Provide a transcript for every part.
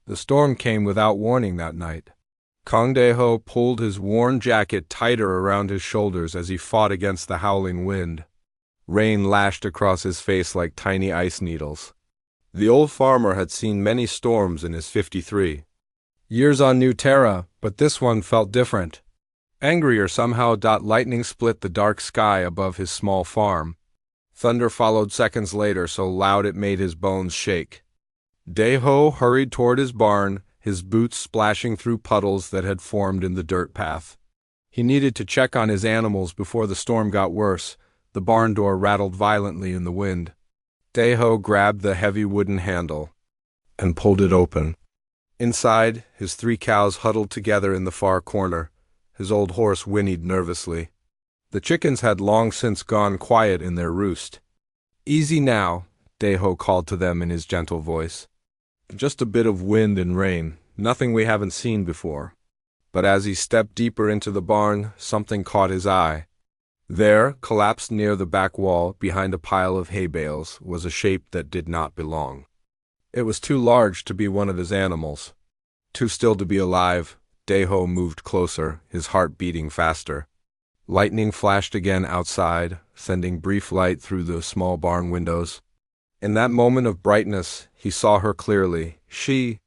The storm came without warning that night. Kang Dae-ho pulled his worn jacket tighter around his shoulders as he fought against the howling wind. Rain lashed across his face like tiny ice needles. The old farmer had seen many storms in his 53 years on New Terra, but this one felt different. Angrier somehow. Lightning split the dark sky above his small farm. Thunder followed seconds later, so loud it made his bones shake. Dae-ho hurried toward his barn, his boots splashing through puddles that had formed in the dirt path. He needed to check on his animals before the storm got worse. The barn door rattled violently in the wind. Dae-ho grabbed the heavy wooden handle and pulled it open. Inside, his 3 cows huddled together in the far corner. His old horse whinnied nervously. The chickens had long since gone quiet in their roost. "Easy now," Dae-ho called to them in his gentle voice. "Just a bit of wind and rain, nothing we haven't seen before." But as he stepped deeper into the barn, something caught his eye. There, collapsed near the back wall, behind a pile of hay bales, was a shape that did not belong. It was too large to be one of his animals. Too still to be alive, Dae-ho moved closer, his heart beating faster. Lightning flashed again outside, sending brief light through the small barn windows. In that moment of brightness, he saw her clearly. She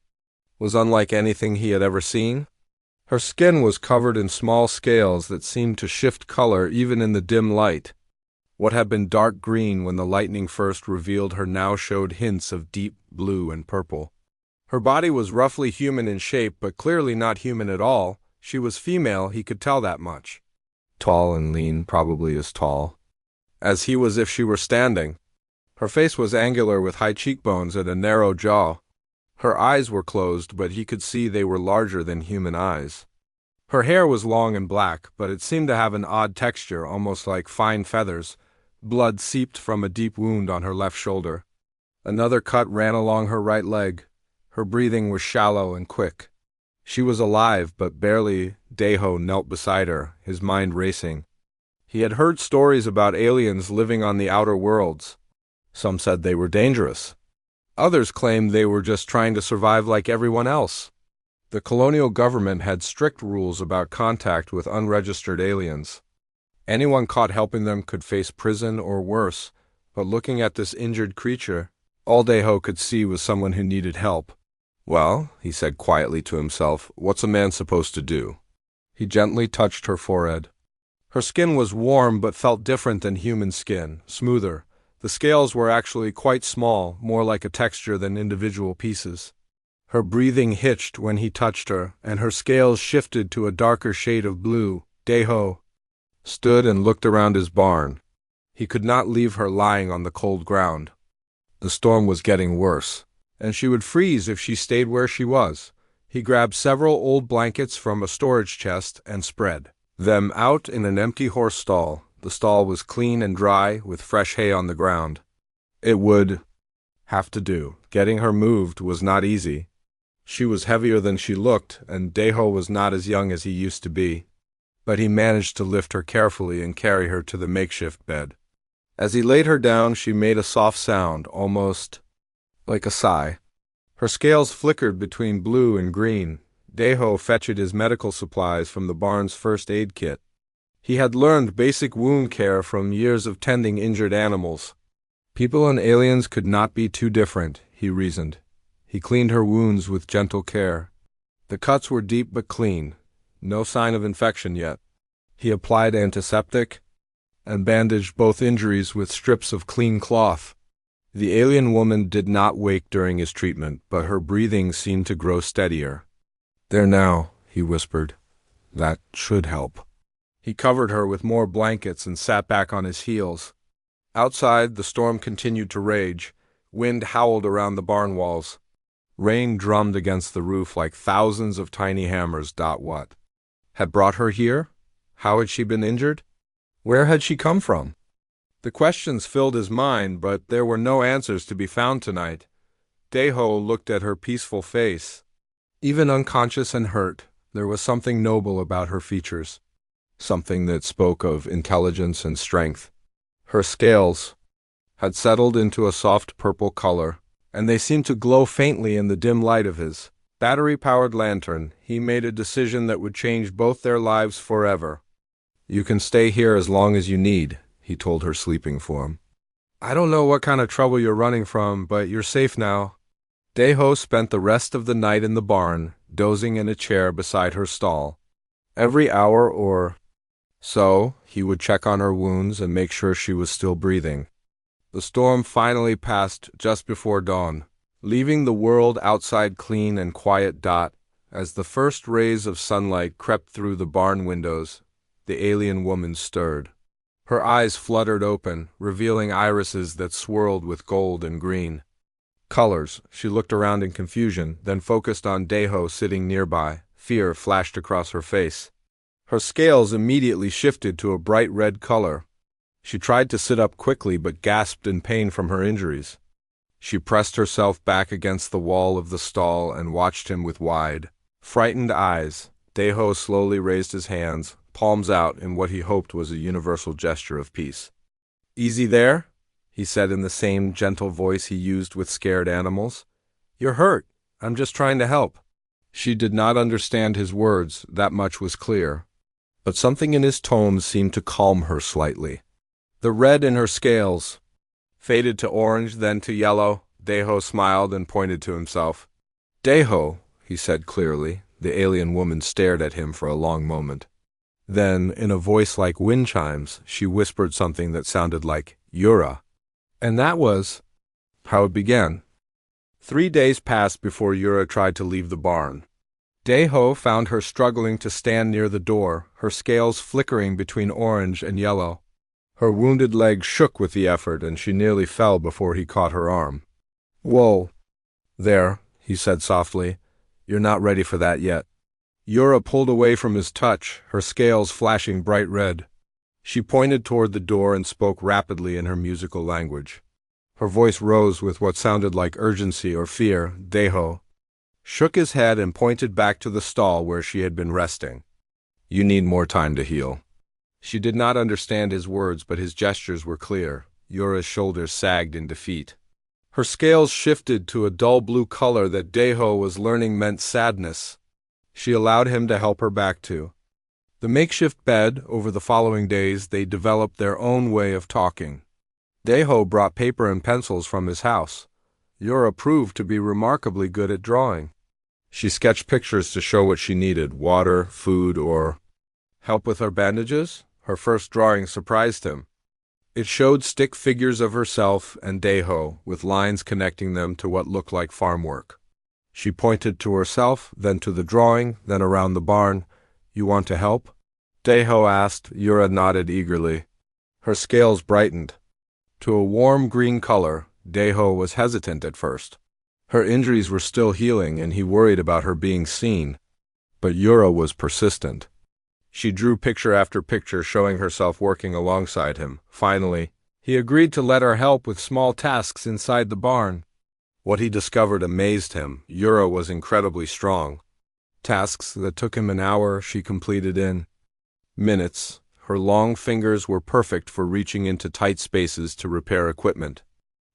was unlike anything he had ever seen. Her skin was covered in small scales that seemed to shift color even in the dim light. What had been dark green when the lightning first revealed her now showed hints of deep blue and purple. Her body was roughly human in shape, but clearly not human at all. She was female, he could tell that much. Tall and lean, probably as tall as he was if she were standing. Her face was angular with high cheekbones and a narrow jaw. Her eyes were closed, but he could see they were larger than human eyes. Her hair was long and black, but it seemed to have an odd texture, almost like fine feathers. Blood seeped from a deep wound on her left shoulder. Another cut ran along her right leg. Her breathing was shallow and quick. She was alive, but barely. Dae-ho knelt beside her, his mind racing. He had heard stories about aliens living on the outer worlds. Some said they were dangerous. Others claimed they were just trying to survive like everyone else. The colonial government had strict rules about contact with unregistered aliens. Anyone caught helping them could face prison or worse, but looking at this injured creature, all Dae-ho could see was someone who needed help. "Well," he said quietly to himself, "what's a man supposed to do?" He gently touched her forehead. Her skin was warm but felt different than human skin, smoother. The scales were actually quite small, more like a texture than individual pieces. Her breathing hitched when he touched her, and her scales shifted to a darker shade of blue. Dae-ho stood and looked around his barn. He could not leave her lying on the cold ground. The storm was getting worse, and she would freeze if she stayed where she was. He grabbed several old blankets from a storage chest and spread them out in an empty horse stall. The stall was clean and dry, with fresh hay on the ground. It would have to do. Getting her moved was not easy. She was heavier than she looked, and Dae-ho was not as young as he used to be. But he managed to lift her carefully and carry her to the makeshift bed. As he laid her down, she made a soft sound, almost like a sigh. Her scales flickered between blue and green. Dae-ho fetched his medical supplies from the barn's first aid kit. He had learned basic wound care from years of tending injured animals. People and aliens could not be too different, he reasoned. He cleaned her wounds with gentle care. The cuts were deep but clean. No sign of infection yet. He applied antiseptic and bandaged both injuries with strips of clean cloth. The alien woman did not wake during his treatment, but her breathing seemed to grow steadier. "There now," he whispered. "That should help." He covered her with more blankets and sat back on his heels. Outside, the storm continued to rage. Wind howled around the barn walls. Rain drummed against the roof like thousands of tiny hammers. What had brought her here? How had she been injured? Where had she come from? The questions filled his mind, but there were no answers to be found tonight. Dae-ho looked at her peaceful face. Even unconscious and hurt, there was something noble about her features. Something that spoke of intelligence and strength. Her scales had settled into a soft purple color, and they seemed to glow faintly in the dim light of his battery-powered lantern, he made a decision that would change both their lives forever. "You can stay here as long as you need," he told her sleeping form. "I don't know what kind of trouble you're running from, but you're safe now." Deho spent the rest of the night in the barn, dozing in a chair beside her stall. Every hour or so, he would check on her wounds and make sure she was still breathing. The storm finally passed just before dawn, leaving the world outside clean and quiet. As the first rays of sunlight crept through the barn windows, the alien woman stirred. Her eyes fluttered open, revealing irises that swirled with gold and green colors. She looked around in confusion, then focused on Deho sitting nearby. Fear flashed across her face. Her scales immediately shifted to a bright red color. She tried to sit up quickly but gasped in pain from her injuries. She pressed herself back against the wall of the stall and watched him with wide, frightened eyes. Deho slowly raised his hands, palms out in what he hoped was a universal gesture of peace. "Easy there," he said in the same gentle voice he used with scared animals. "You're hurt. I'm just trying to help." She did not understand his words, that much was clear. But something in his tones seemed to calm her slightly. The red in her scales faded to orange, then to yellow. Deho smiled and pointed to himself. "Deho," he said clearly. The alien woman stared at him for a long moment. Then, in a voice like wind chimes, she whispered something that sounded like Yura. And that was how it began. 3 days passed before Yura tried to leave the barn. Deho found her struggling to stand near the door, her scales flickering between orange and yellow. Her wounded leg shook with the effort, and she nearly fell before he caught her arm. "Whoa. There," he said softly. "You're not ready for that yet." Yura pulled away from his touch, her scales flashing bright red. She pointed toward the door and spoke rapidly in her musical language. Her voice rose with what sounded like urgency or fear. Deho shook his head and pointed back to the stall where she had been resting. "You need more time to heal." She did not understand his words, but his gestures were clear. Yura's shoulders sagged in defeat. Her scales shifted to a dull blue color that Deho was learning meant sadness. She allowed him to help her back to the makeshift bed. Over the following days, they developed their own way of talking. Deho brought paper and pencils from his house. Yura proved to be remarkably good at drawing. She sketched pictures to show what she needed: water, food, or help with her bandages. Her first drawing surprised him. It showed stick figures of herself and Deho, with lines connecting them to what looked like farm work. She pointed to herself, then to the drawing, then around the barn. "You want to help?" Deho asked. Yura nodded eagerly. Her scales brightened to a warm green color. Deho was hesitant at first. Her injuries were still healing, and he worried about her being seen. But Yura was persistent. She drew picture after picture, showing herself working alongside him. Finally, he agreed to let her help with small tasks inside the barn. What he discovered amazed him. Yura was incredibly strong. Tasks that took him an hour, she completed in minutes. Her long fingers were perfect for reaching into tight spaces to repair equipment.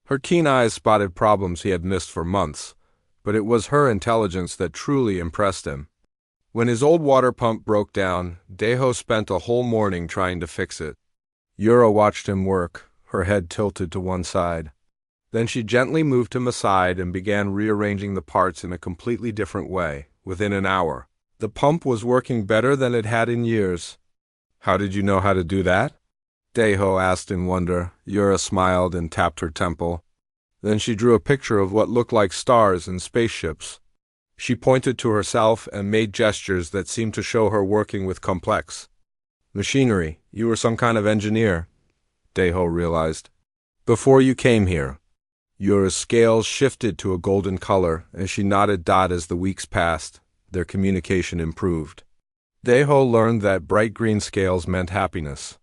Her keen eyes spotted problems he had missed for months, but it was her intelligence that truly impressed him. When his old water pump broke down, Deho spent a whole morning trying to fix it. Yura watched him work, her head tilted to one side. Then she gently moved him aside and began rearranging the parts in a completely different way. Within an hour, the pump was working better than it had in years. "How did you know how to do that?" Deho asked in wonder. Yura smiled and tapped her temple. Then she drew a picture of what looked like stars and spaceships. She pointed to herself and made gestures that seemed to show her working with complex machinery. "You were some kind of engineer," Deho realized, "before you came here." Yura's scales shifted to a golden color, and she nodded as the weeks passed. Their communication improved. Deho learned that bright green scales meant happiness.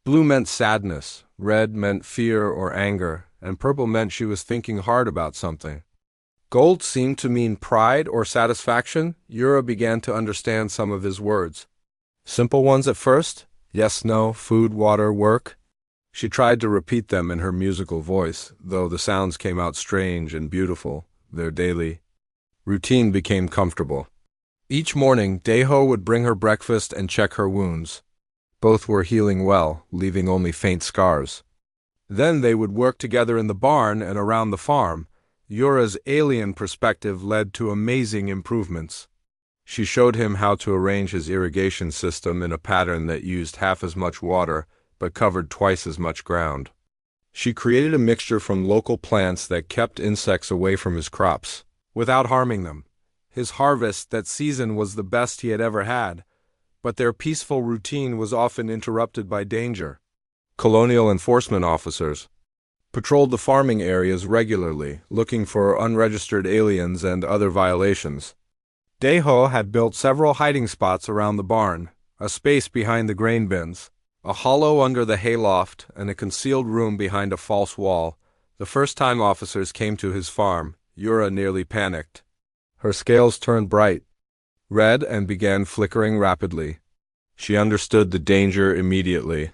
Blue meant sadness, red meant fear or anger, and purple meant she was thinking hard about something. Gold seemed to mean pride or satisfaction. Yura began to understand some of his words. Simple ones at first: yes, no, food, water, work. She tried to repeat them in her musical voice, though the sounds came out strange and beautiful, their daily Routine became comfortable. Each morning, Daeho would bring her breakfast and check her wounds. Both were healing well, leaving only faint scars. Then they would work together in the barn and around the farm. Yura's alien perspective led to amazing improvements. She showed him how to arrange his irrigation system in a pattern that used half as much water but covered twice as much ground. She created a mixture from local plants that kept insects away from his crops, without harming them. His harvest that season was the best he had ever had, but their peaceful routine was often interrupted by danger. Colonial enforcement officers patrolled the farming areas regularly, looking for unregistered aliens and other violations. Daeho had built several hiding spots around the barn, a space behind the grain bins, a hollow under the hayloft, and a concealed room behind a false wall. The first time officers came to his farm, Yura nearly panicked. Her scales turned bright red and began flickering rapidly. She understood the danger immediately.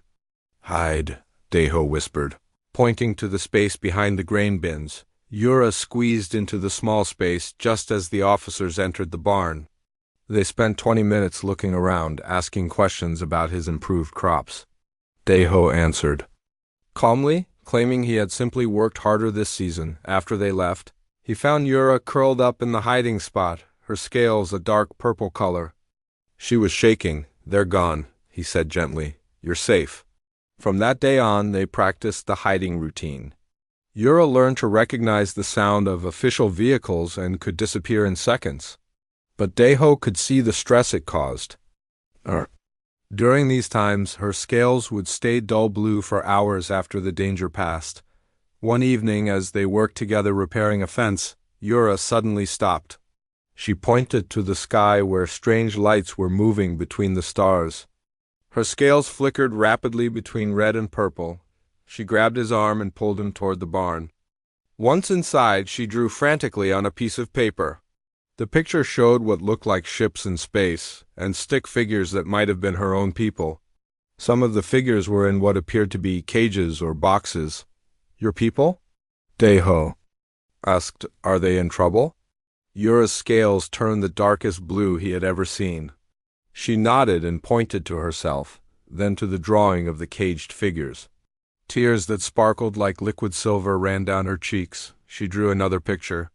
"Hide," Daeho whispered, pointing to the space behind the grain bins. Yura squeezed into the small space just as the officers entered the barn. They spent 20 minutes looking around, asking questions about his improved crops. Daeho answered calmly, claiming he had simply worked harder this season. After they left, he found Yura curled up in the hiding spot, her scales a dark purple color. She was shaking. "They're gone," he said gently. "You're safe." From that day on, they practiced the hiding routine. Yura learned to recognize the sound of official vehicles and could disappear in seconds. But Daeho could see the stress it caused. During these times, her scales would stay dull blue for hours after the danger passed. One evening, as they worked together repairing a fence, Yura suddenly stopped. She pointed to the sky where strange lights were moving between the stars. Her scales flickered rapidly between red and purple. She grabbed his arm and pulled him toward the barn. Once inside, she drew frantically on a piece of paper. The picture showed what looked like ships in space, and stick figures that might have been her own people. Some of the figures were in what appeared to be cages or boxes. "Your people?" Daeho asked. "Are they in trouble?" Yura's scales turned the darkest blue he had ever seen. She nodded and pointed to herself, then to the drawing of the caged figures. Tears that sparkled like liquid silver ran down her cheeks. She drew another picture.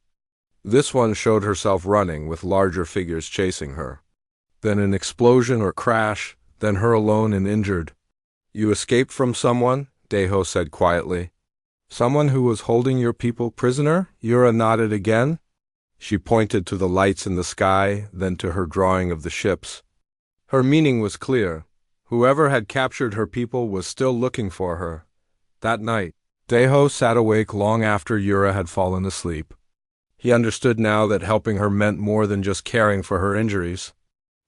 This one showed herself running, with larger figures chasing her. Then an explosion or crash, then her alone and injured. "You escaped from someone?" Daeho said quietly. "Someone who was holding your people prisoner?" Yura nodded again. She pointed to the lights in the sky, then to her drawing of the ships. Her meaning was clear. Whoever had captured her people was still looking for her. That night, Daeho sat awake long after Yura had fallen asleep. He understood now that helping her meant more than just caring for her injuries.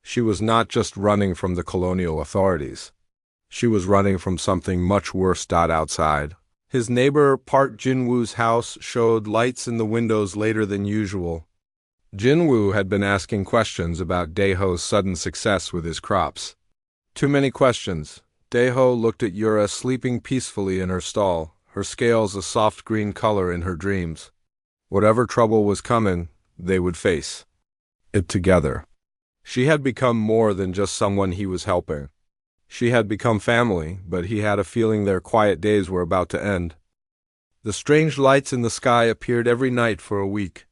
She was not just running from the colonial authorities. She was running from something much worse outside. His neighbor Part Jinwoo's house showed lights in the windows later than usual. Jinwoo had been asking questions about Daeho's sudden success with his crops. Too many questions. Daeho looked at Yura sleeping peacefully in her stall, her scales a soft green color in her dreams. Whatever trouble was coming, they would face it together. She had become more than just someone he was helping. She had become family, but he had a feeling their quiet days were about to end. The strange lights in the sky appeared every night for a week.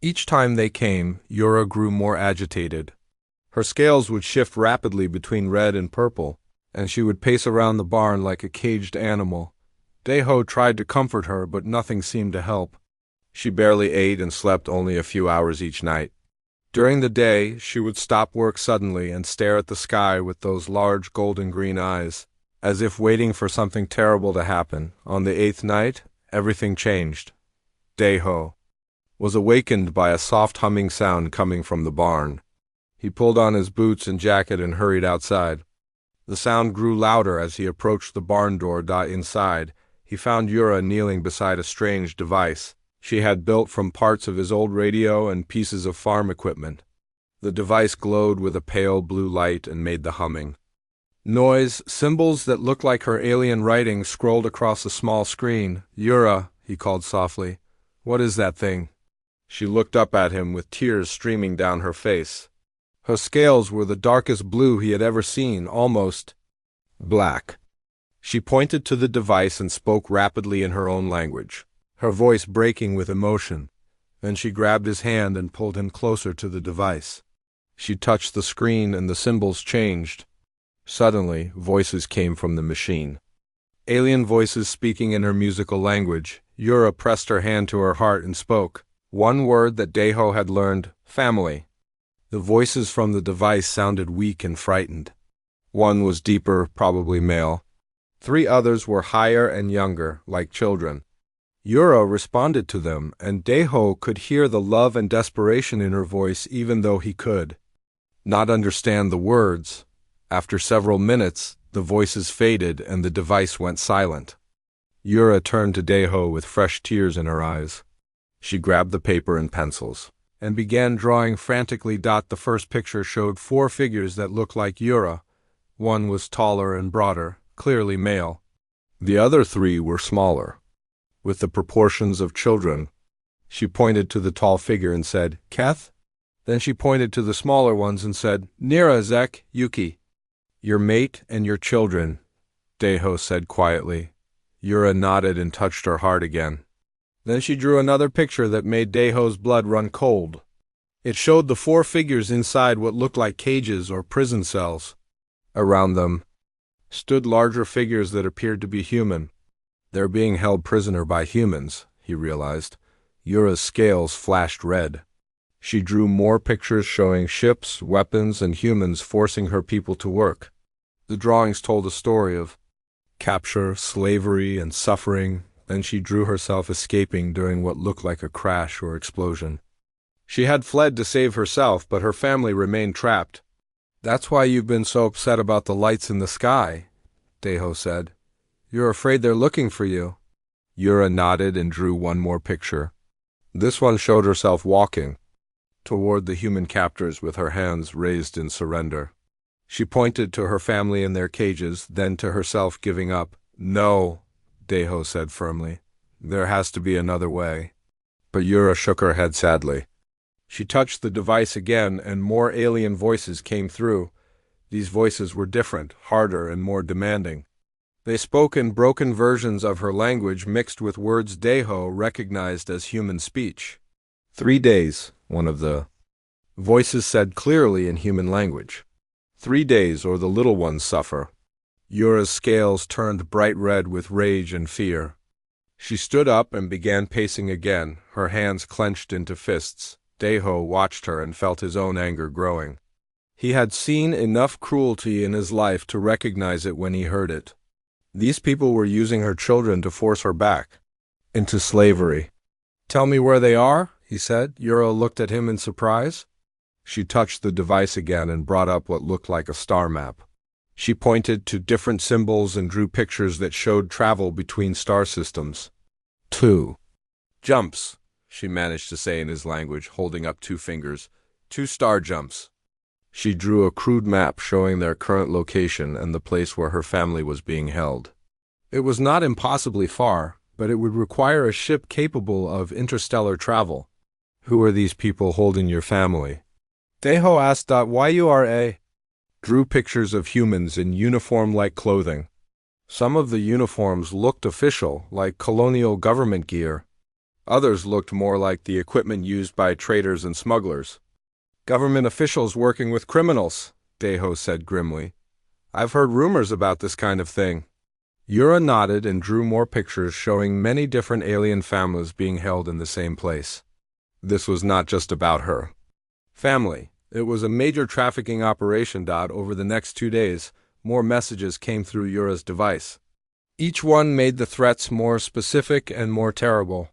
Each time they came, Yura grew more agitated. Her scales would shift rapidly between red and purple, and she would pace around the barn like a caged animal. Daeho tried to comfort her, but nothing seemed to help. She barely ate and slept only a few hours each night. During the day, she would stop work suddenly and stare at the sky with those large golden-green eyes, as if waiting for something terrible to happen. On the 8th night, everything changed. Daeho was awakened by a soft humming sound coming from the barn. He pulled on his boots and jacket and hurried outside. The sound grew louder as he approached the barn door. Inside, he found Yura kneeling beside a strange device she had built from parts of his old radio and pieces of farm equipment. The device glowed with a pale blue light and made the humming noise. Symbols that looked like her alien writing scrolled across a small screen. "Yura," he called softly. "What is that thing?" She looked up at him with tears streaming down her face. Her scales were the darkest blue he had ever seen, almost black. She pointed to the device and spoke rapidly in her own language, her voice breaking with emotion. Then she grabbed his hand and pulled him closer to the device. She touched the screen and the symbols changed. Suddenly, voices came from the machine. Alien voices speaking in her musical language. Yura pressed her hand to her heart and spoke. One word that Deho had learned, family. The voices from the device sounded weak and frightened. One was deeper, probably male. 3 others were higher and younger, like children. Yura responded to them, and Deho could hear the love and desperation in her voice even though he could not understand the words. After several minutes, the voices faded and the device went silent. Yura turned to Deho with fresh tears in her eyes. She grabbed the paper and pencils and began drawing frantically. The first picture showed 4 figures that looked like Yura. One was taller and broader, clearly male. The other 3 were smaller, with the proportions of children. She pointed to the tall figure and said, Keth? Then she pointed to the smaller ones and said, Nira, Zek, Yuki. Your mate and your children, Deho said quietly. Yura nodded and touched her heart again. Then she drew another picture that made Deho's blood run cold. It showed the 4 figures inside what looked like cages or prison cells. Around them stood larger figures that appeared to be human. They're being held prisoner by humans, he realized. Yura's scales flashed red. She drew more pictures showing ships, weapons, and humans forcing her people to work. The drawings told a story of capture, slavery, and suffering. Then she drew herself escaping during what looked like a crash or explosion. She had fled to save herself, but her family remained trapped. That's why you've been so upset about the lights in the sky, Deho said. You're afraid they're looking for you. Yura nodded and drew one more picture. This one showed herself walking toward the human captors with her hands raised in surrender. She pointed to her family in their cages, then to herself giving up. No, Deho said firmly. There has to be another way. But Yura shook her head sadly. She touched the device again, and more alien voices came through. These voices were different, harder, and more demanding. They spoke in broken versions of her language mixed with words Deho recognized as human speech. 3 days, one of the voices said clearly in human language. 3 days, or the little ones suffer. Yura's scales turned bright red with rage and fear. She stood up and began pacing again, her hands clenched into fists. Deho watched her and felt his own anger growing. He had seen enough cruelty in his life to recognize it when he heard it. These people were using her children to force her back into slavery. Tell me where they are, he said. Yura looked at him in surprise. She touched the device again and brought up what looked like a star map. She pointed to different symbols and drew pictures that showed travel between star systems. 2 jumps, she managed to say in his language, holding up 2 fingers. 2 star jumps. She drew a crude map showing their current location and the place where her family was being held. It was not impossibly far, but it would require a ship capable of interstellar travel. Who are these people holding your family? Deho asked. Why you are a drew pictures of humans in uniform-like clothing. Some of the uniforms looked official, like colonial government gear. Others looked more like the equipment used by traders and smugglers. Government officials working with criminals, Deho said grimly. I've heard rumors about this kind of thing. Yura nodded and drew more pictures showing many different alien families being held in the same place. This was not just about her family. It was a major trafficking operation. Over the next 2 days, more messages came through Yura's device. Each one made the threats more specific and more terrible.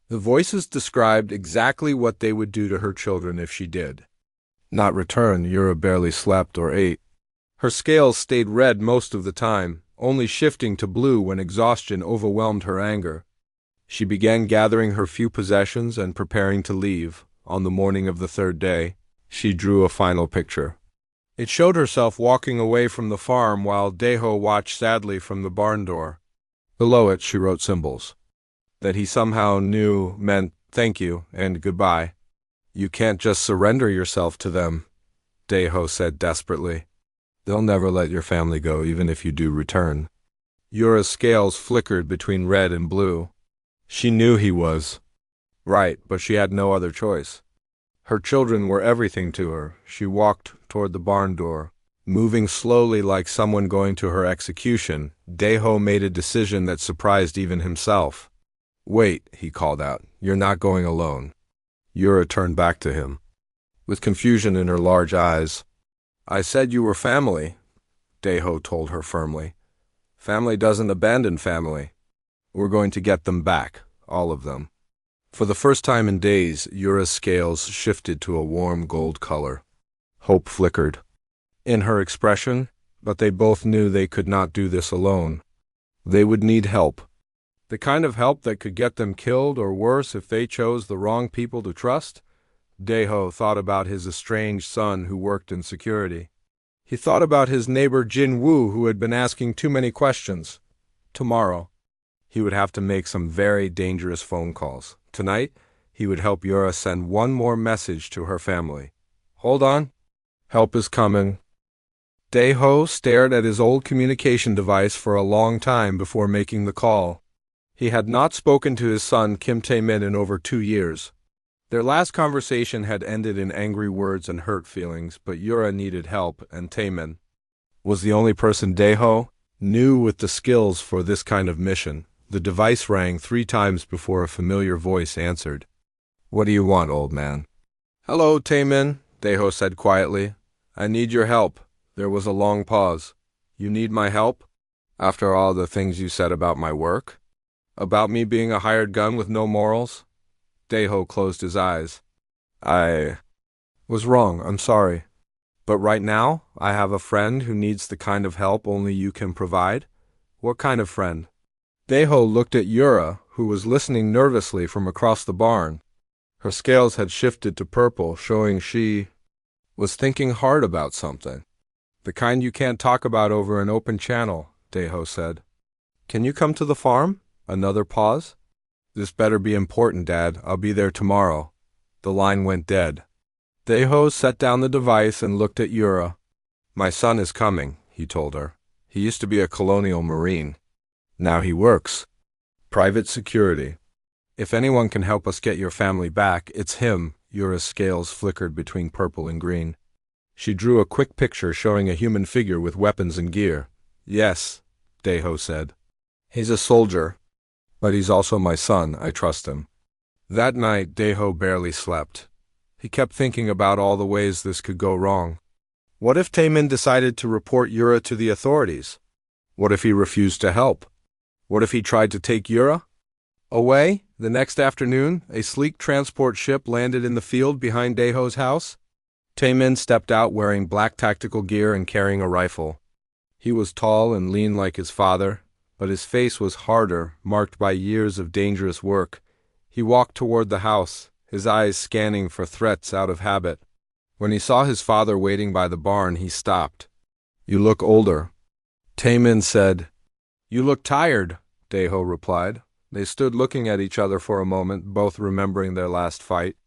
The voices described exactly what they would do to her children if she did not return. Yura barely slept or ate. Her scales stayed red most of the time, only shifting to blue when exhaustion overwhelmed her anger. She began gathering her few possessions and preparing to leave. On the morning of the 3rd day, she drew a final picture. It showed herself walking away from the farm while Deho watched sadly from the barn door. Below it, she wrote symbols that he somehow knew meant Thank you, and goodbye. You can't just surrender yourself to them, Daeho said desperately. They'll never let your family go even if you do return. Yura's scales flickered between red and blue. She knew he was right, but she had no other choice. Her children were everything to her. She walked toward the barn door. Moving slowly like someone going to her execution, Daeho made a decision that surprised even himself. Wait, he called out. You're not going alone. Yura turned back to him, with confusion in her large eyes. I said you were family, Daeho told her firmly. Family doesn't abandon family. We're going to get them back, all of them. For the first time in days, Yura's scales shifted to a warm gold color. Hope flickered in her expression, but they both knew they could not do this alone. They would need help. The kind of help that could get them killed or worse if they chose the wrong people to trust? Daeho thought about his estranged son who worked in security. He thought about his neighbor Jin Woo who had been asking too many questions. Tomorrow, he would have to make some very dangerous phone calls. Tonight, he would help Yura send one more message to her family. Hold on. Help is coming. Daeho stared at his old communication device for a long time before making the call. He had not spoken to his son Kim Tae-min in over 2 years. Their last conversation had ended in angry words and hurt feelings, but Yura needed help, and Tae-min was the only person Daeho knew with the skills for this kind of mission. The device rang 3 times before a familiar voice answered. What do you want, old man? Hello, Tae-min, Daeho said quietly. I need your help. There was a long pause. You need my help? After all the things you said about my work? About me being a hired gun with no morals? Daeho closed his eyes. I was wrong, I'm sorry. But right now, I have a friend who needs the kind of help only you can provide. What kind of friend? Daeho looked at Yura, who was listening nervously from across the barn. Her scales had shifted to purple, showing she was thinking hard about something. The kind you can't talk about over an open channel, Daeho said. Can you come to the farm? Another pause. This better be important, Dad. I'll be there tomorrow. The line went dead. Daeho set down the device and looked at Yura. My son is coming, he told her. He used to be a colonial marine. Now he works private security. If anyone can help us get your family back, it's him. Yura's scales flickered between purple and green. She drew a quick picture showing a human figure with weapons and gear. Yes, Daeho said. He's a soldier. But he's also my son. I trust him. That night, Daeho barely slept. He kept thinking about all the ways this could go wrong. What if Tae-min decided to report Yura to the authorities? What if he refused to help? What if he tried to take Yura away? The next afternoon, a sleek transport ship landed in the field behind Daeho's house. Tae-min stepped out wearing black tactical gear and carrying a rifle. He was tall and lean like his father, but his face was harder, marked by years of dangerous work. He walked toward the house, his eyes scanning for threats out of habit. When he saw his father waiting by the barn, he stopped. You look older. Tae-min said. You look tired, Daeho replied. They stood looking at each other for a moment, both remembering their last fight.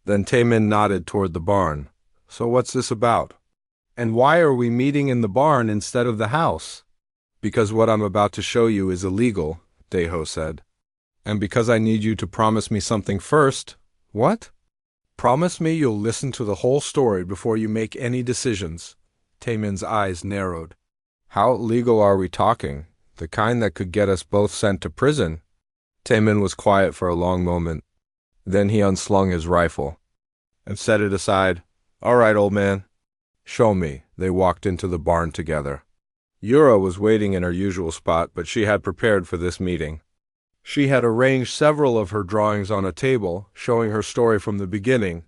Then Tae-min nodded toward the barn. So what's this about? And why are we meeting in the barn instead of the house? Because what I'm about to show you is illegal, Daeho said. And because I need you to promise me something first. What? Promise me you'll listen to the whole story before you make any decisions. Tae-min's eyes narrowed. How legal are we talking? The kind that could get us both sent to prison? Tae-min was quiet for a long moment. Then he unslung his rifle and set it aside. All right, old man. Show me. They walked into the barn together. Yura was waiting in her usual spot, but she had prepared for this meeting. She had arranged several of her drawings on a table, showing her story from the beginning.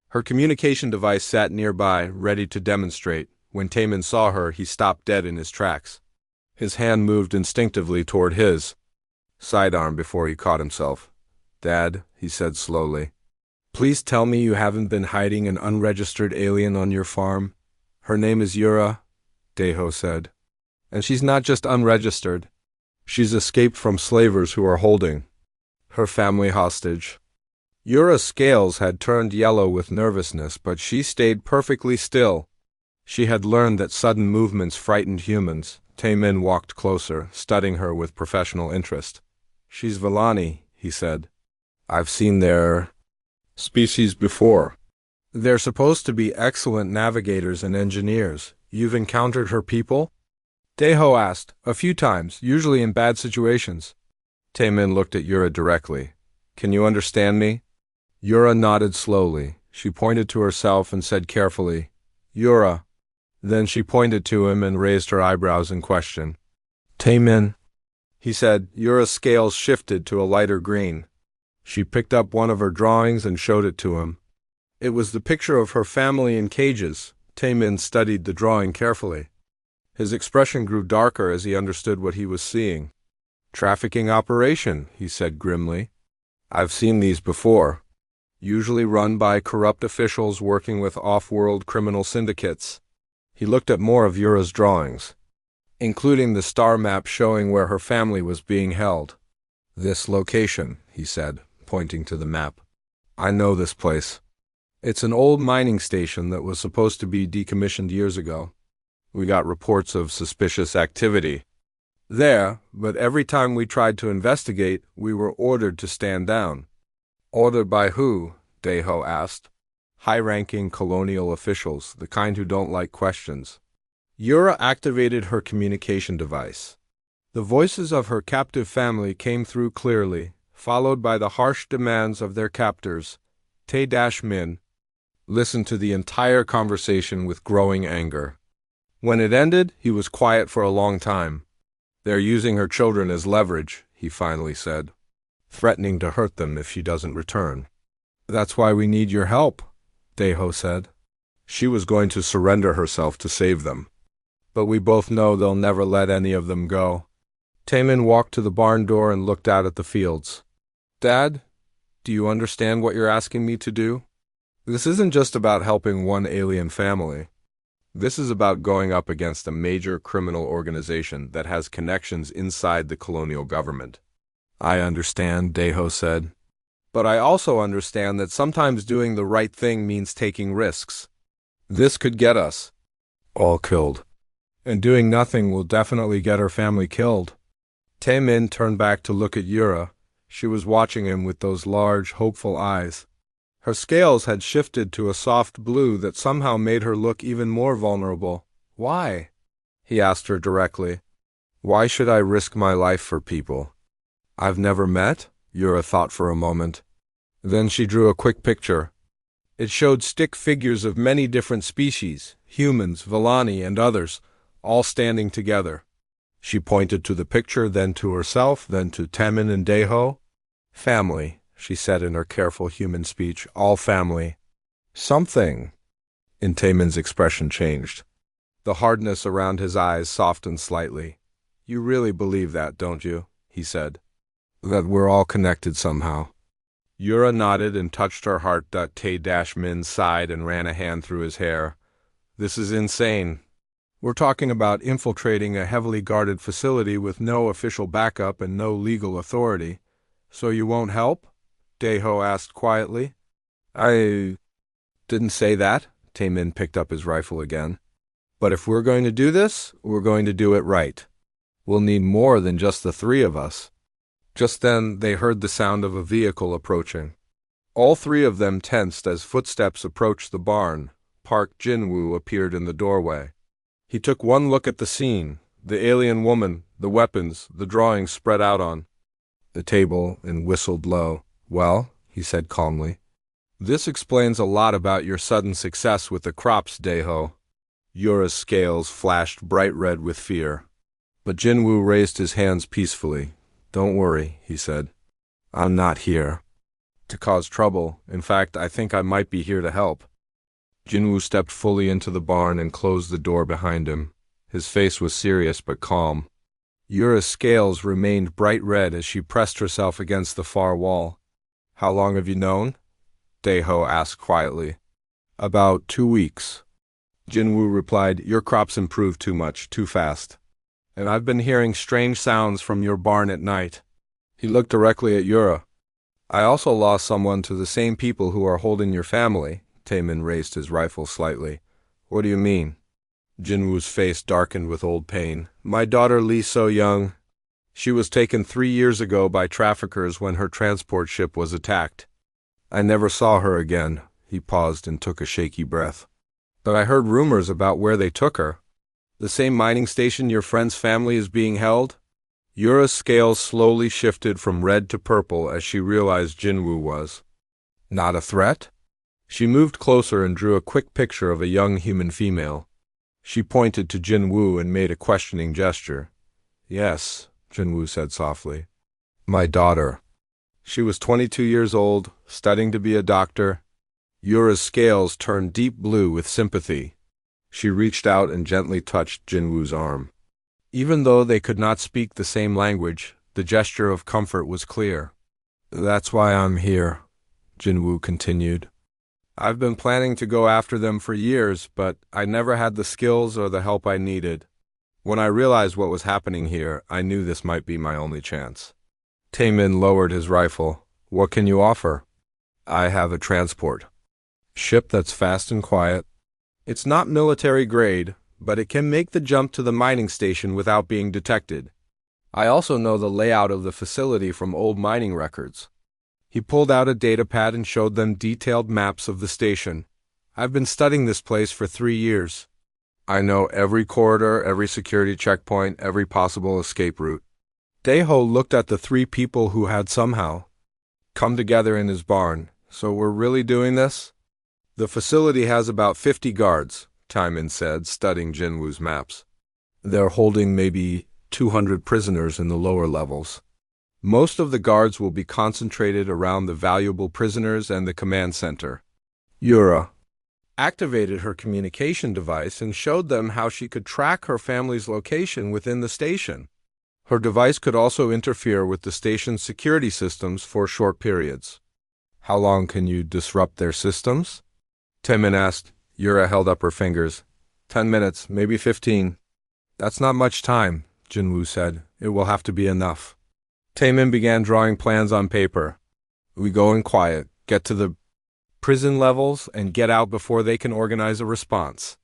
Her communication device sat nearby, ready to demonstrate. When Tae-min saw her, he stopped dead in his tracks. His hand moved instinctively toward his sidearm before he caught himself. Dad, he said slowly, please tell me you haven't been hiding an unregistered alien on your farm. Her name is Yura, Daeho said. And she's not just unregistered. She's escaped from slavers who are holding her family hostage. Yura's scales had turned yellow with nervousness, but she stayed perfectly still. She had learned that sudden movements frightened humans. Taemin walked closer, studying her with professional interest. "She's Villani," he said. "I've seen their species before. They're supposed to be excellent navigators and engineers. You've encountered her people?" Daeho asked. "A few times, usually in bad situations." Taemin looked at Yura directly. "Can you understand me?" Yura nodded slowly. She pointed to herself and said carefully, "Yura." Then she pointed to him and raised her eyebrows in question. "Taemin," he said. Yura's scales shifted to a lighter green. She picked up one of her drawings and showed it to him. It was the picture of her family in cages. Taemin studied the drawing carefully. His expression grew darker as he understood what he was seeing. "Trafficking operation," he said grimly. "I've seen these before. Usually run by corrupt officials working with off-world criminal syndicates." He looked at more of Yura's drawings, including the star map showing where her family was being held. "This location," he said, pointing to the map. "I know this place. It's an old mining station that was supposed to be decommissioned years ago. We got reports of suspicious activity there, but every time we tried to investigate, we were ordered to stand down." "Ordered by who?" Daeho asked. "High-ranking colonial officials, the kind who don't like questions." Yura activated her communication device. The voices of her captive family came through clearly, followed by the harsh demands of their captors. Tae-Min listened to the entire conversation with growing anger. When it ended, he was quiet for a long time. "They're using her children as leverage," he finally said, "threatening to hurt them if she doesn't return." "That's why we need your help," Daeho said. She was going to surrender herself to save them. "But we both know they'll never let any of them go." Taemin walked to the barn door and looked out at the fields. "Dad, do you understand what you're asking me to do? This isn't just about helping one alien family. This is about going up against a major criminal organization that has connections inside the colonial government." "I understand," Daeho said. "But I also understand that sometimes doing the right thing means taking risks. This could get us all killed. And doing nothing will definitely get her family killed." Taemin turned back to look at Yura. She was watching him with those large, hopeful eyes. Her scales had shifted to a soft blue that somehow made her look even more vulnerable. "Why?" he asked her directly. "Why should I risk my life for people I've never met?" Yura thought for a moment. Then she drew a quick picture. It showed stick figures of many different species, humans, Villani, and others, all standing together. She pointed to the picture, then to herself, then to Taemin and Daeho. "Family," she said in her careful human speech, "all family." "Something." In Taemin's expression changed. The hardness around his eyes softened slightly. "You really believe that, don't you?" he said. "That we're all connected somehow." Yura nodded and touched her heart. Tae-Min sighed and ran a hand through his hair. "This is insane. We're talking about infiltrating a heavily guarded facility with no official backup and no legal authority. So you won't help?" Daeho asked quietly. "I didn't say that." Taemin picked up his rifle again. "But if we're going to do this, we're going to do it right. We'll need more than just the three of us." Just then, they heard the sound of a vehicle approaching. All three of them tensed as footsteps approached the barn. Park Jin-woo appeared in the doorway. He took one look at the scene, the alien woman, the weapons, the drawings spread out on the table, and whistled low. "Well," he said calmly, "this explains a lot about your sudden success with the crops, Daeho." Yura's scales flashed bright red with fear. But Jin-woo raised his hands peacefully. "Don't worry," he said. "I'm not here to cause trouble. In fact, I think I might be here to help." Jin-woo stepped fully into the barn and closed the door behind him. His face was serious but calm. Yura's scales remained bright red as she pressed herself against the far wall. "How long have you known?" Daeho asked quietly. "About 2 weeks." Jin-woo replied, "Your crops improved too much, too fast. And I've been hearing strange sounds from your barn at night." He looked directly at Yura. I also lost someone to the same people who are holding your family. Taemin raised his rifle slightly. What do you mean? Jinwoo's face darkened with old pain. My daughter Lee So-young. She was taken 3 years ago by traffickers when her transport ship was attacked. I never saw her again. He paused and took a shaky breath. But I heard rumors about where they took her. The same mining station your friend's family is being held? Yura's scales slowly shifted from red to purple as she realized Jinwoo was not a threat. She moved closer and drew a quick picture of a young human female. She pointed to Jinwoo and made a questioning gesture. Yes, Jinwoo said softly. My daughter. She was 22 years old, studying to be a doctor. Yura's scales turned deep blue with sympathy. She reached out and gently touched Jinwoo's arm. Even though they could not speak the same language, the gesture of comfort was clear. That's why I'm here, Jinwoo continued. I've been planning to go after them for years, but I never had the skills or the help I needed. When I realized what was happening here, I knew this might be my only chance. Taemin lowered his rifle. What can you offer? I have a transport ship that's fast and quiet. It's not military grade, but it can make the jump to the mining station without being detected. I also know the layout of the facility from old mining records. He pulled out a data pad and showed them detailed maps of the station. I've been studying this place for 3 years. I know every corridor, every security checkpoint, every possible escape route. Daeho looked at the 3 people who had somehow come together in his barn. So we're really doing this? The facility has about 50 guards, Taemin said, studying Jinwoo's maps. They're holding maybe 200 prisoners in the lower levels. Most of the guards will be concentrated around the valuable prisoners and the command center. Yura activated her communication device and showed them how she could track her family's location within the station. Her device could also interfere with the station's security systems for short periods. How long can you disrupt their systems? Taemin asked. Yura held up her fingers. 10 minutes, maybe 15. That's not much time, Jinwoo said. It will have to be enough. Taemin began drawing plans on paper. We go in quiet, get to the prison levels, and get out before they can organize a response.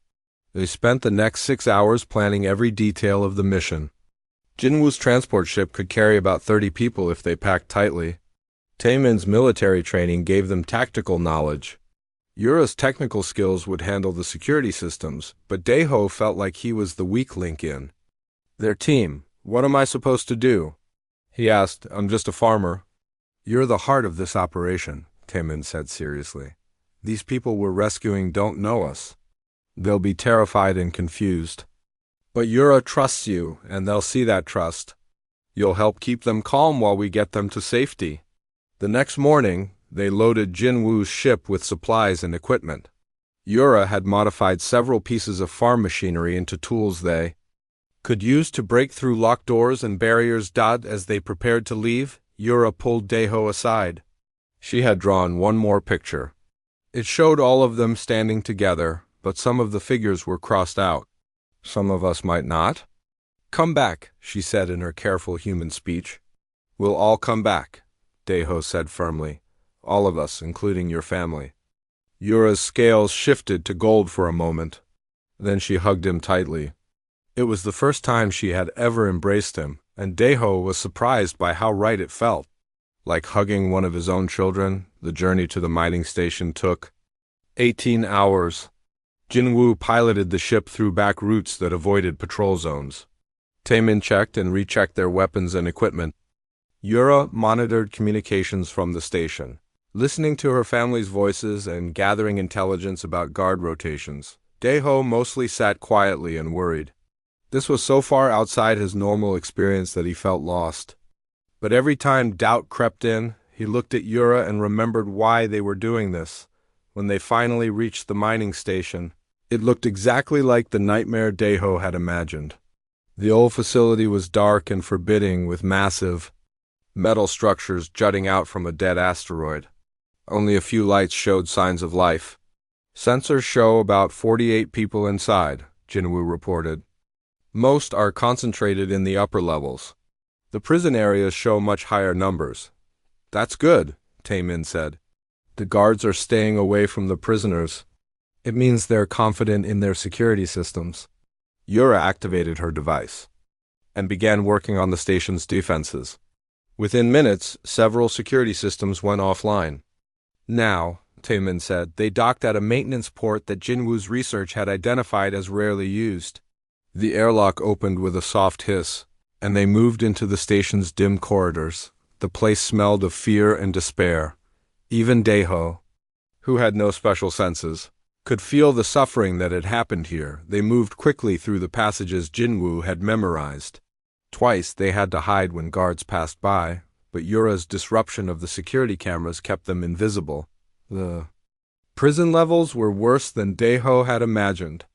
They spent the next 6 hours planning every detail of the mission. Jinwoo's transport ship could carry about 30 people if they packed tightly. Taemin's military training gave them tactical knowledge. Yura's technical skills would handle the security systems, but Daeho felt like he was the weak link in their team. What am I supposed to do? He asked. I'm just a farmer. You're the heart of this operation, Taemin said seriously. These people we're rescuing don't know us. They'll be terrified and confused. But Yura trusts you, and they'll see that trust. You'll help keep them calm while we get them to safety. The next morning, they loaded Jinwoo's ship with supplies and equipment. Yura had modified several pieces of farm machinery into tools they could use to break through locked doors and barriers. As they prepared to leave, Yura pulled Daeho aside. She had drawn one more picture. It showed all of them standing together, but some of the figures were crossed out. Some of us might not. Come back, she said in her careful human speech. We'll all come back, Daeho said firmly. All of us, including your family. Yura's scales shifted to gold for a moment. Then she hugged him tightly. It was the first time she had ever embraced him, and Daeho was surprised by how right it felt. Like hugging one of his own children, the journey to the mining station took 18 hours. Jinwoo piloted the ship through back routes that avoided patrol zones. Taemin checked and rechecked their weapons and equipment. Yura monitored communications from the station, listening to her family's voices and gathering intelligence about guard rotations. Daeho mostly sat quietly and worried. This was so far outside his normal experience that he felt lost. But every time doubt crept in, he looked at Yura and remembered why they were doing this. When they finally reached the mining station, it looked exactly like the nightmare Daeho had imagined. The old facility was dark and forbidding, with massive metal structures jutting out from a dead asteroid. Only a few lights showed signs of life. Sensors show about 48 people inside, Jinwoo reported. Most are concentrated in the upper levels. The prison areas show much higher numbers. That's good, Taemin said. The guards are staying away from the prisoners. It means they're confident in their security systems. Yura activated her device and began working on the station's defenses. Within minutes, several security systems went offline. Now, Taemin said, they docked at a maintenance port that Jinwoo's research had identified as rarely used. The airlock opened with a soft hiss, and they moved into the station's dim corridors. The place smelled of fear and despair. Even Daeho, who had no special senses, could feel the suffering that had happened here. They moved quickly through the passages Jinwoo had memorized. Twice they had to hide when guards passed by, but Yura's disruption of the security cameras kept them invisible. The prison levels were worse than Daeho had imagined.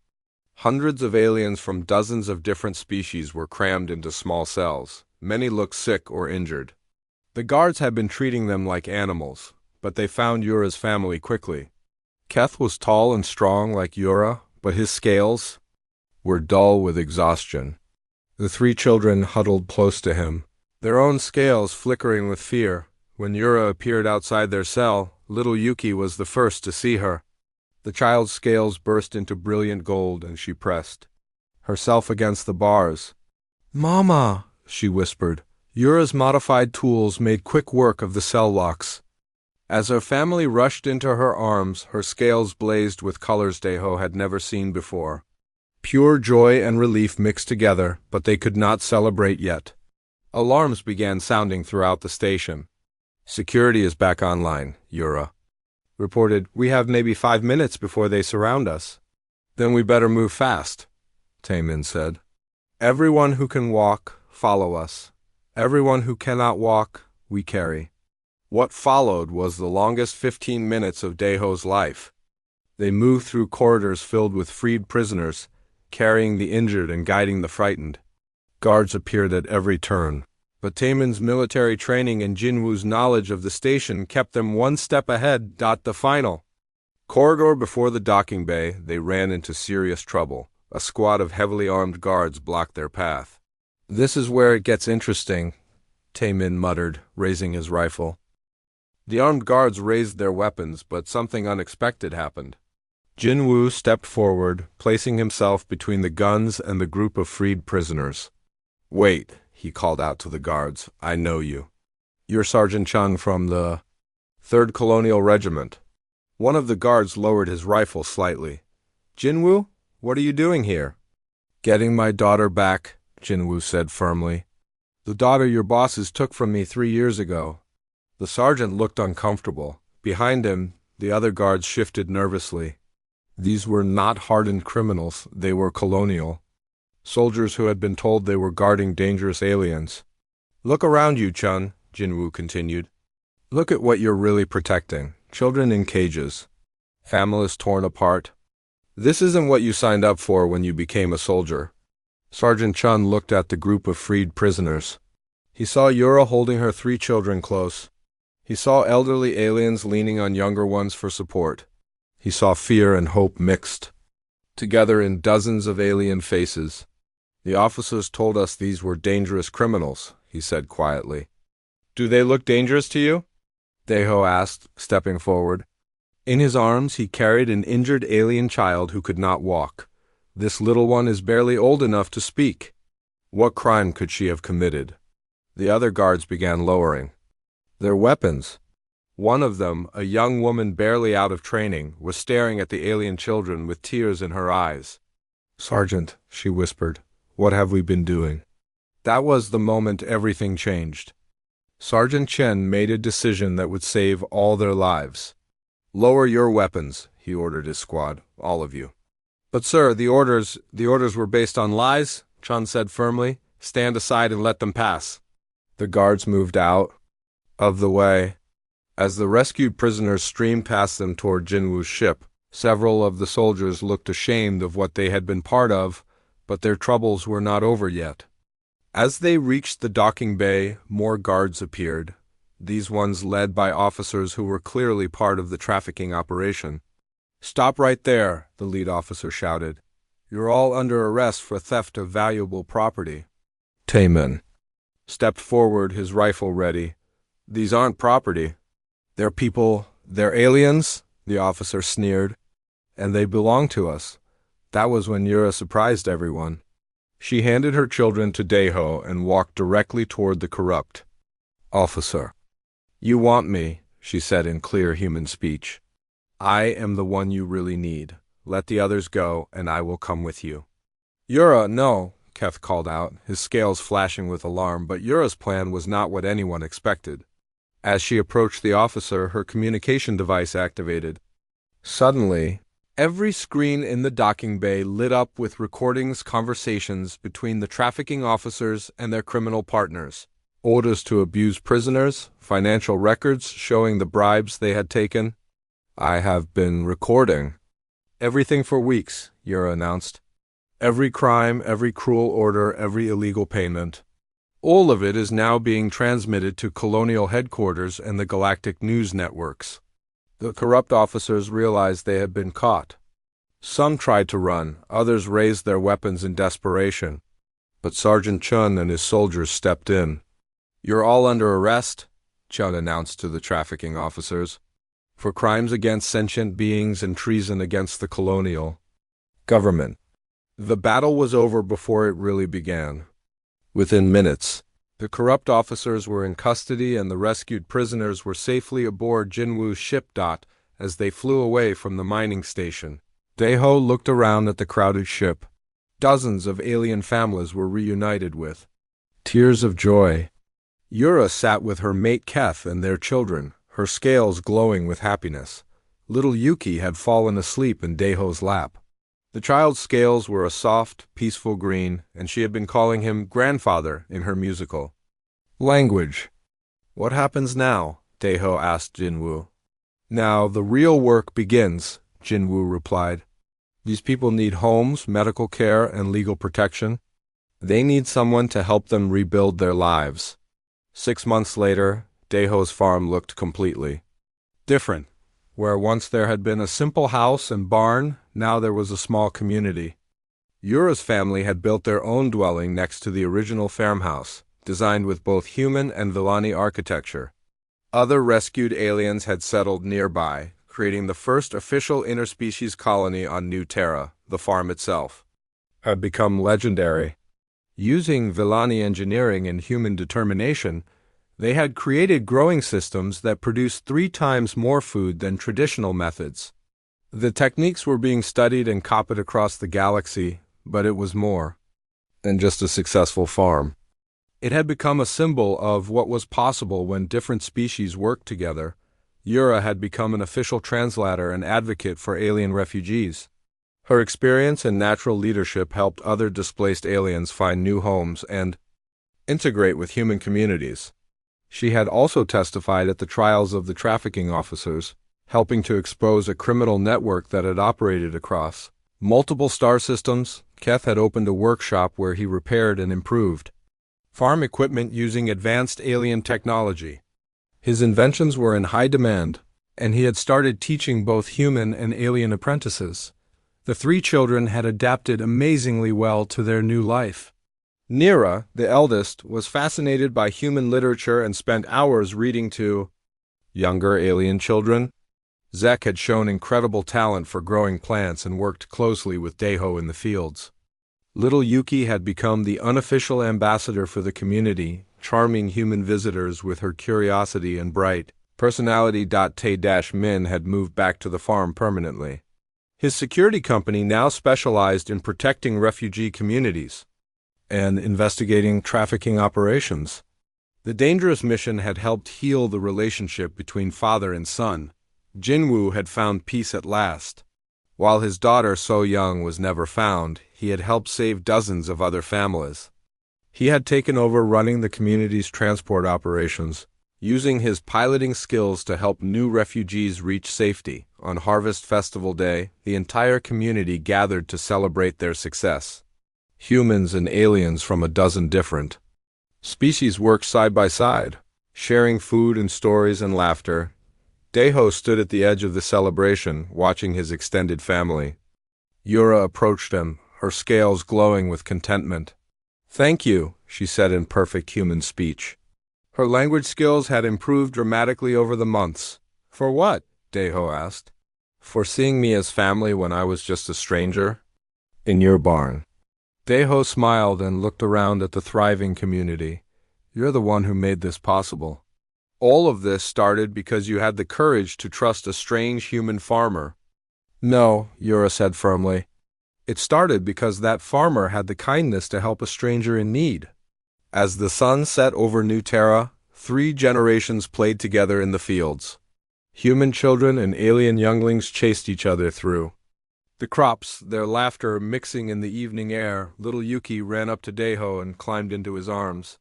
Hundreds of aliens from dozens of different species were crammed into small cells. Many looked sick or injured. The guards had been treating them like animals, but they found Yura's family quickly. Keth was tall and strong like Yura, but his scales were dull with exhaustion. The three children huddled close to him, their own scales flickering with fear. When Yura appeared outside their cell, little Yuki was the first to see her. The child's scales burst into brilliant gold, and she pressed herself against the bars. "Mama," she whispered. Yura's modified tools made quick work of the cell locks. As her family rushed into her arms, her scales blazed with colors Daeho had never seen before. Pure joy and relief mixed together, but they could not celebrate yet. Alarms began sounding throughout the station. "Security is back online," Yura reported. "We have maybe 5 minutes before they surround us." "Then we better move fast," Taemin said. "Everyone who can walk, follow us. Everyone who cannot walk, we carry." What followed was the longest 15 minutes of Daeho's life. They moved through corridors filled with freed prisoners, carrying the injured and guiding the frightened. Guards appeared at every turn, but Taemin's military training and Jinwoo's knowledge of the station kept them one step ahead. The final corridor before the docking bay, they ran into serious trouble. A squad of heavily armed guards blocked their path. "This is where it gets interesting," Taemin muttered, raising his rifle. The armed guards raised their weapons, but something unexpected happened. Jinwoo stepped forward, placing himself between the guns and the group of freed prisoners. "Wait," he called out to the guards. "I know you. You're Sergeant Chung from the 3rd Colonial Regiment." One of the guards lowered his rifle slightly. "Jinwoo, what are you doing here?" "Getting my daughter back," Jinwoo said firmly. "The daughter your bosses took from me 3 years ago." The sergeant looked uncomfortable. Behind him, the other guards shifted nervously. These were not hardened criminals, they were colonial. Soldiers who had been told they were guarding dangerous aliens. "Look around you, Chun," Jinwoo continued. "Look at what you're really protecting. Children in cages. Families torn apart. This isn't what you signed up for when you became a soldier." Sergeant Chun looked at the group of freed prisoners. He saw Yura holding her 3 children close. He saw elderly aliens leaning on younger ones for support. He saw fear and hope mixed together in dozens of alien faces. "The officers told us these were dangerous criminals," he said quietly. "Do they look dangerous to you?" Daeho asked, stepping forward. In his arms he carried an injured alien child who could not walk. "This little one is barely old enough to speak. What crime could she have committed?" The other guards began lowering their weapons. One of them, a young woman barely out of training, was staring at the alien children with tears in her eyes. "Sergeant," she whispered, "what have we been doing?" That was the moment everything changed. Sergeant Chen made a decision that would save all their lives. "Lower your weapons," he ordered his squad, "all of you." "But sir, the orders were based on lies," Chun said firmly. "Stand aside and let them pass." The guards moved out of the way. As the rescued prisoners streamed past them toward Jinwoo's ship, several of the soldiers looked ashamed of what they had been part of, but their troubles were not over yet. As they reached the docking bay, more guards appeared, these ones led by officers who were clearly part of the trafficking operation. "Stop right there," the lead officer shouted. "You're all under arrest for theft of valuable property." Taemin stepped forward, his rifle ready. "These aren't property. They're people, they're aliens, the officer sneered, and they belong to us. That was when Yura surprised everyone. She handed her children to Deho and walked directly toward the corrupt officer. You want me, she said in clear human speech. I am the one you really need. Let the others go, and I will come with you. Yura, no, Keth called out, his scales flashing with alarm, but Yura's plan was not what anyone expected. As she approached the officer, her communication device activated. Suddenly, every screen in the docking bay lit up with recordings, conversations between the trafficking officers and their criminal partners. Orders to abuse prisoners, financial records showing the bribes they had taken. I have been recording. Everything for weeks, Yura announced. Every crime, every cruel order, every illegal payment. All of it is now being transmitted to colonial headquarters and the galactic news networks. The corrupt officers realized they had been caught. Some tried to run, others raised their weapons in desperation. But Sergeant Chun and his soldiers stepped in. You're all under arrest, Chun announced to the trafficking officers, for crimes against sentient beings and treason against the colonial government. The battle was over before it really began. Within minutes, the corrupt officers were in custody and the rescued prisoners were safely aboard Jinwoo's ship. As they flew away from the mining station, Deho looked around at the crowded ship. Dozens of alien families were reunited with tears of joy. Yura sat with her mate Keth and their children, her scales glowing with happiness. Little Yuki had fallen asleep in Deho's lap. The child's scales were a soft, peaceful green, and she had been calling him grandfather in her musical language. What happens now? Deho asked Jinwoo. Now the real work begins, Jinwoo replied. These people need homes, medical care, and legal protection. They need someone to help them rebuild their lives. 6 months later, Deho's farm looked completely different. Where once there had been a simple house and barn, now there was a small community. Yura's family had built their own dwelling next to the original farmhouse, designed with both human and Villani architecture. Other rescued aliens had settled nearby, creating the first official interspecies colony on New Terra. The farm itself had become legendary. Using Villani engineering and human determination, they had created growing systems that produced 3 times more food than traditional methods. The techniques were being studied and copied across the galaxy, but it was more than just a successful farm. It had become a symbol of what was possible when different species worked together. Yura had become an official translator and advocate for alien refugees. Her experience and natural leadership helped other displaced aliens find new homes and integrate with human communities. She had also testified at the trials of the trafficking officers, helping to expose a criminal network that had operated across multiple star systems. Keth had opened a workshop where he repaired and improved farm equipment using advanced alien technology. His inventions were in high demand, and he had started teaching both human and alien apprentices. The 3 children had adapted amazingly well to their new life. Nira, the eldest, was fascinated by human literature and spent hours reading to younger alien children. Zek had shown incredible talent for growing plants and worked closely with Deho in the fields. Little Yuki had become the unofficial ambassador for the community, charming human visitors with her curiosity and bright personality. Tae-Min had moved back to the farm permanently. His security company now specialized in protecting refugee communities and investigating trafficking operations. The dangerous mission had helped heal the relationship between father and son. Jinwoo had found peace at last. While his daughter So Young was never found, he had helped save dozens of other families. He had taken over running the community's transport operations, using his piloting skills to help new refugees reach safety. On Harvest Festival Day, the entire community gathered to celebrate their success. Humans and aliens from a dozen different species worked side by side, sharing food and stories and laughter. Deho stood at the edge of the celebration, watching his extended family. Yura approached him, her scales glowing with contentment. "Thank you," she said in perfect human speech. Her language skills had improved dramatically over the months. For what? Deho asked. For seeing me as family when I was just a stranger? In your barn. Deho smiled and looked around at the thriving community. You're the one who made this possible. All of this started because you had the courage to trust a strange human farmer. No, Yura said firmly. It started because that farmer had the kindness to help a stranger in need. As the sun set over New Terra, 3 generations played together in the fields. Human children and alien younglings chased each other through the crops, their laughter mixing in the evening air. Little Yuki ran up to Deho and climbed into his arms.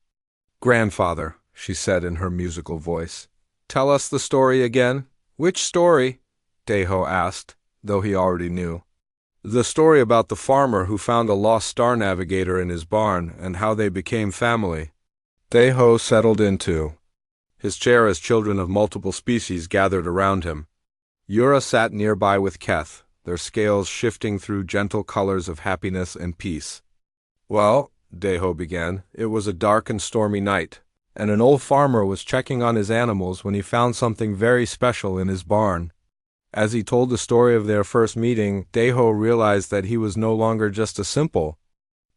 Grandfather, she said in her musical voice, tell us the story again. Which story? Deho asked, though he already knew. The story about the farmer who found a lost star navigator in his barn and how they became family. Deho settled into his chair as children of multiple species gathered around him. Yura sat nearby with Keth, their scales shifting through gentle colors of happiness and peace. Well, Deho began, it was a dark and stormy night, and an old farmer was checking on his animals when he found something very special in his barn. As he told the story of their first meeting, Deho realized that he was no longer just a simple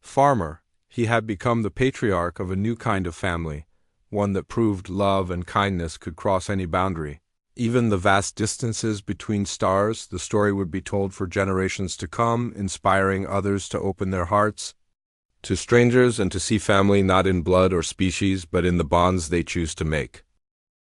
farmer. He had become the patriarch of a new kind of family, one that proved love and kindness could cross any boundary. Even the vast distances between stars, the story would be told for generations to come, inspiring others to open their hearts to strangers and to see family not in blood or species, but in the bonds they choose to make.